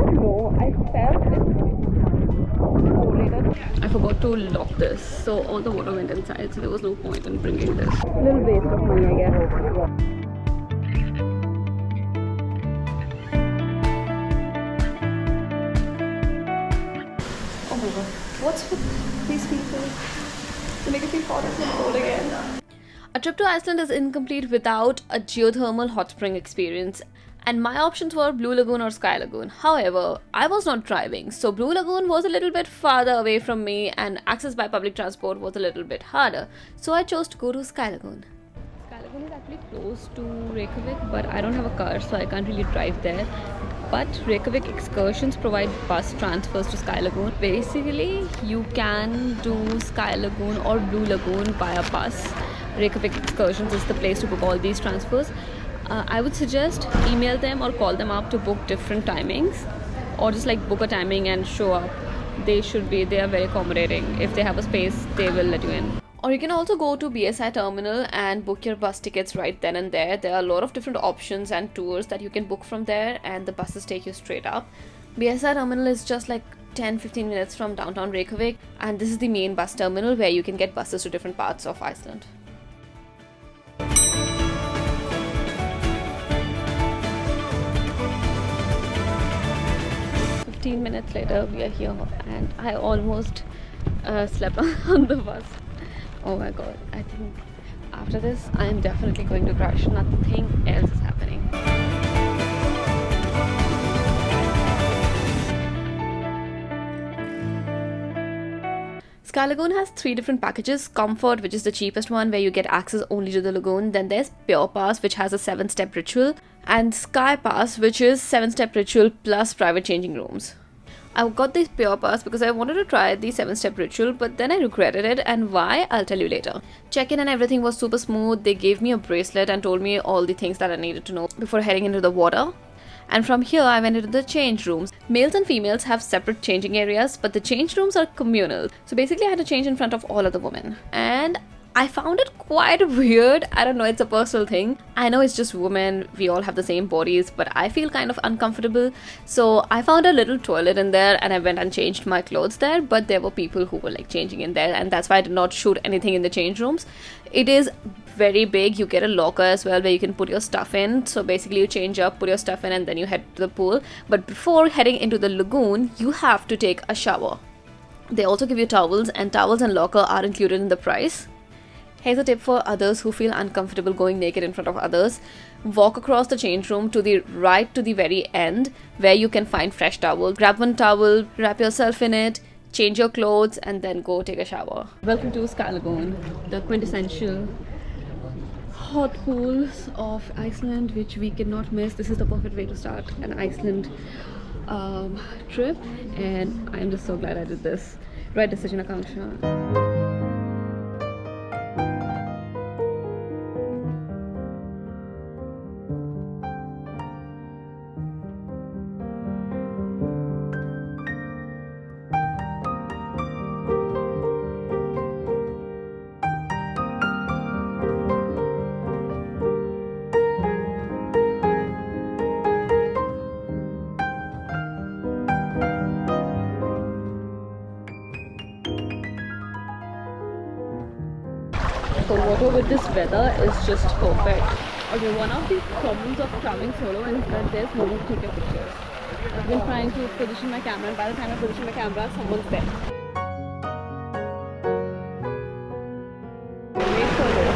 don't know, I felt it overrated. I forgot to lock this, so all the water went inside, so there was no point in bringing this. A little waste of money, I guess. Oh my god, what's with these people? They make it feel hot and cold again. A trip to Iceland is incomplete without a geothermal hot spring experience, and my options were Blue Lagoon or Sky Lagoon. However, I was not driving, so Blue Lagoon was a little bit farther away from me and access by public transport was a little bit harder, so I chose to go to Sky Lagoon. Sky Lagoon is actually close to Reykjavik, but I don't have a car, so I can't really drive there. But Reykjavik excursions provide bus transfers to Sky Lagoon. Basically, you can do Sky Lagoon or Blue Lagoon by a bus. Reykjavik excursions is the place to book all these transfers. I would suggest email them or call them up to book different timings, or just like book a timing and show up. They are very accommodating. If they have a space, they will let you in. Or you can also go to BSI terminal and book your bus tickets right then and there. There are a lot of different options and tours that you can book from there, and the buses take you straight up. BSI terminal is just like 10-15 minutes from downtown Reykjavik, and this is the main bus terminal where you can get buses to different parts of Iceland. 15 minutes later, we are here, and I almost slept on the bus. Oh my god, I think after this, I am definitely going to crash. Nothing else is happening. Sky Lagoon has 3 different packages. Comfort, which is the cheapest one, where you get access only to the lagoon. Then there's Pure Pass, which has a 7-step ritual. And Sky Pass, which is 7-step ritual plus private changing rooms. I got this Pure Pass because I wanted to try the 7-step ritual, but then I regretted it, and why, I'll tell you later. Check-in and everything was super smooth. They gave me a bracelet and told me all the things that I needed to know before heading into the water. And from here, I went into the change rooms. Males and females have separate changing areas, but the change rooms are communal. So basically, I had to change in front of all other women. And I found it quite weird. I don't know, it's a personal thing. I know it's just women, we all have the same bodies, but I feel kind of uncomfortable. So I found a little toilet in there and I went and changed my clothes there, but there were people who were like changing in there, and that's why I did not shoot anything in the change rooms. It is very big. You get a locker as well where you can put your stuff in. So basically you change up, put your stuff in, and then you head to the pool. But before heading into the lagoon, you have to take a shower. They also give you towels, and towels and locker are included in the price. Here's a tip for others who feel uncomfortable going naked in front of others. Walk across the change room to the right to the very end where you can find fresh towels. Grab one towel, wrap yourself in it, change your clothes, and then go take a shower. Welcome to Sky Lagoon, the quintessential hot pools of Iceland, which we cannot miss. This is the perfect way to start an Iceland trip, and I'm just so glad I did this. Right decision, Akanksha. So water with this weather is just perfect. Okay, one of the problems of traveling solo is that there's no one to take your pictures. I've been trying to position my camera, and by the time I position my camera, someone's there. Wait for this.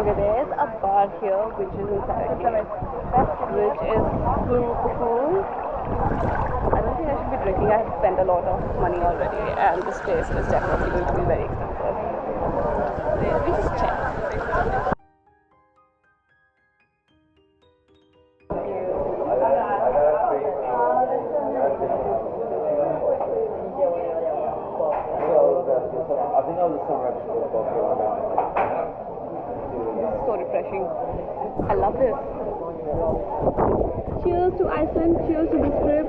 Okay, there is a bar here which is inside, which is cool. I don't think I should be drinking. I have spent a lot of money already, and this place is definitely going to be very expensive. Let me just check. refreshing. I love this. Cheers to Iceland, cheers to this trip.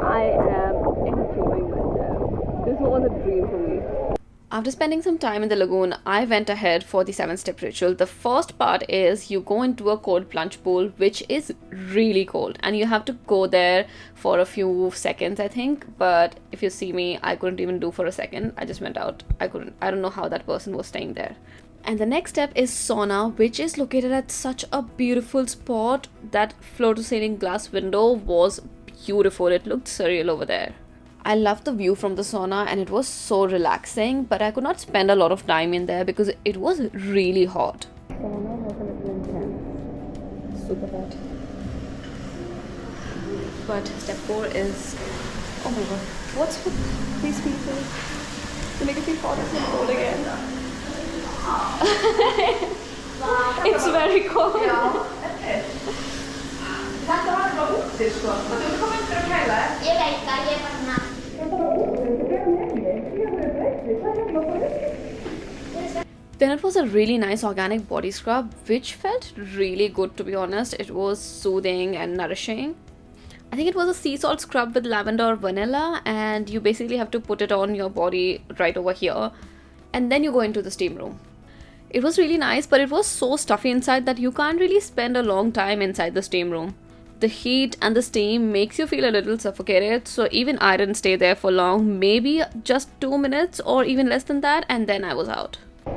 I am enjoying myself. This was a dream for me. After spending some time in the lagoon, I went ahead for the 7-step ritual. The first part is you go into a cold plunge pool, which is really cold, and you have to go there for a few seconds, I think. But if you see me, I couldn't even do for a second. I just went out. I don't know how that person was staying there. And the next step is sauna, which is located at such a beautiful spot. That floor-to-ceiling glass window was beautiful. It looked surreal over there. I loved the view from the sauna and it was so relaxing, but I could not spend a lot of time in there because it was really hot. Sauna was a little intense. Super hot. But step 4 is... oh my god. What's with these people? They make it feel hot and cold again. It's very cold. Then it was a really nice organic body scrub, which felt really good, to be honest. It was soothing and nourishing. I think it was a sea salt scrub with lavender or vanilla, and you basically have to put it on your body right over here, and then you go into the steam room. It was really nice, but it was so stuffy inside that you can't really spend a long time inside the steam room. The heat and the steam makes you feel a little suffocated, so even I didn't stay there for long, maybe just 2 minutes or even less than that, and then I was out. I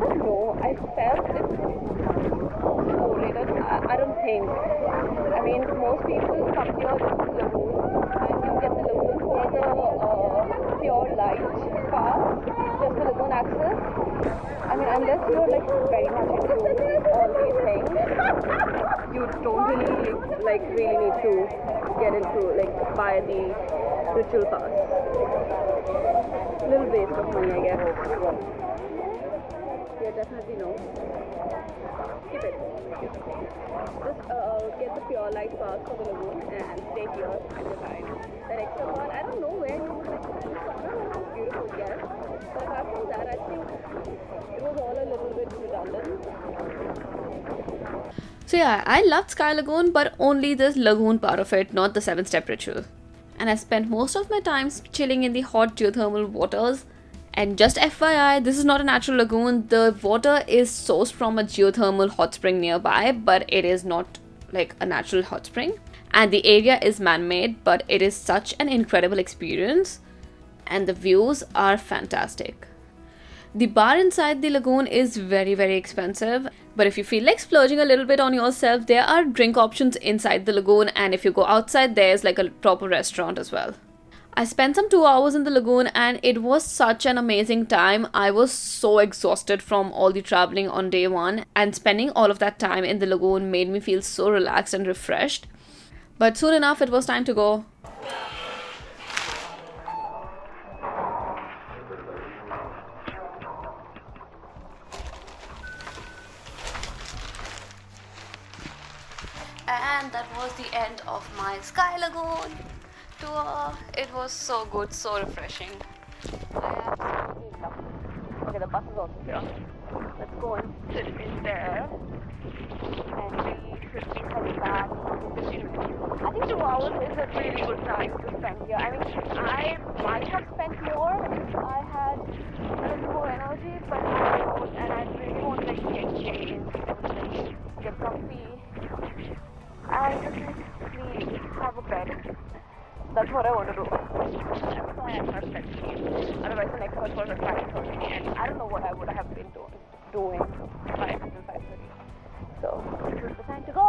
don't know, I felt it overrated. I don't think. I mean, most people come here just to the lagoon, and you get the lagoon for the pure light pass, just the lagoon access. I mean, unless you're like very much into all these things, you don't really need to get into buy the ritual pass. Little waste of money, I guess. Yeah, definitely no. Skip it. Just get the pure light pass for the lagoon and stay here at the time. That extra part, I don't know where you would see somewhere beautiful, yes. But apart from that, I think it was all a little bit redundant. So yeah, I loved Sky Lagoon, but only the lagoon part of it, not the 7-step ritual. And I spent most of my time chilling in the hot geothermal waters. And just FYI, this is not a natural lagoon. The water is sourced from a geothermal hot spring nearby, but it is not like a natural hot spring. And the area is man-made, but it is such an incredible experience. And the views are fantastic. The bar inside the lagoon is very, very expensive. But if you feel like splurging a little bit on yourself, there are drink options inside the lagoon. And if you go outside, there's like a proper restaurant as well. I spent some 2 hours in the lagoon and it was such an amazing time. I was so exhausted from all the traveling on day 1, and spending all of that time in the lagoon made me feel so relaxed and refreshed. But soon enough, it was time to go. And that was the end of my Sky Lagoon tour. It was so good, so refreshing. I absolutely loved it. Okay, the bus is also here. Let's go and sit in there. And we should be heading back in 15 minutes. I think 2 hours is a really good time to spend here. I mean, I might have spent more. I had a little more energy, but I don't, and I really want to get changed and get comfy. I just really have a bed. That's what I want to do. That's why I'm not spending. Otherwise, the next one was at 5:30, and I don't know what I would have been doing 5:30. So, this is the time to go.